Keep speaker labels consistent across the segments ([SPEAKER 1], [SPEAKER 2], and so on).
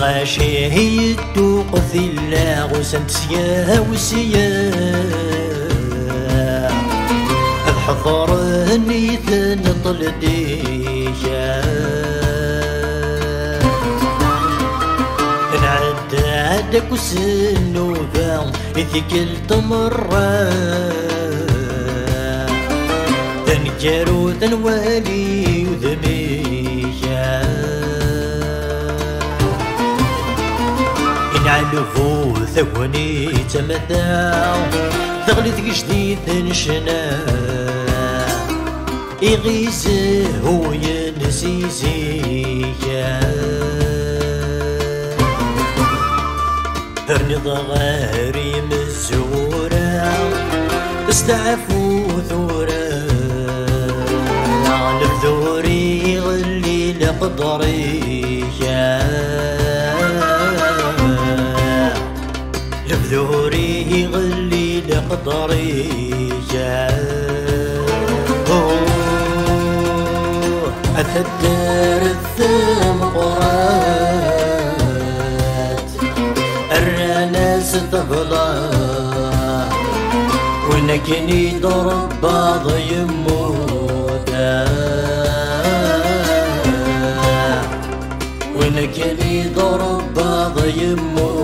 [SPEAKER 1] غاشي هي التوقف إلا غسنت سيا وسيا الحضر نيث نطل ديشا نعد عدك وسنوبا إذيك التمرة تنجرو تنوالي وذميشا نعلفو ثواني تمثاو تغليت جديد نشنا يغيزه هو ينسيزيا ثرني ضغاري مزورة استعفو ثورة على ثوري غلي لقدريا لبذوري غلي لقدري أثدر الثم قرات الرناس تفضى ونكني ضرب بعض يموتا ونكني ضرب بعض يموتا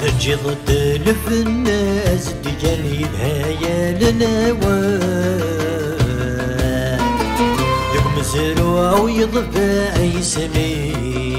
[SPEAKER 1] تجي ضد لف الناس دجالي بهايا لنوان ذوك مزروع ويضفى عيسمي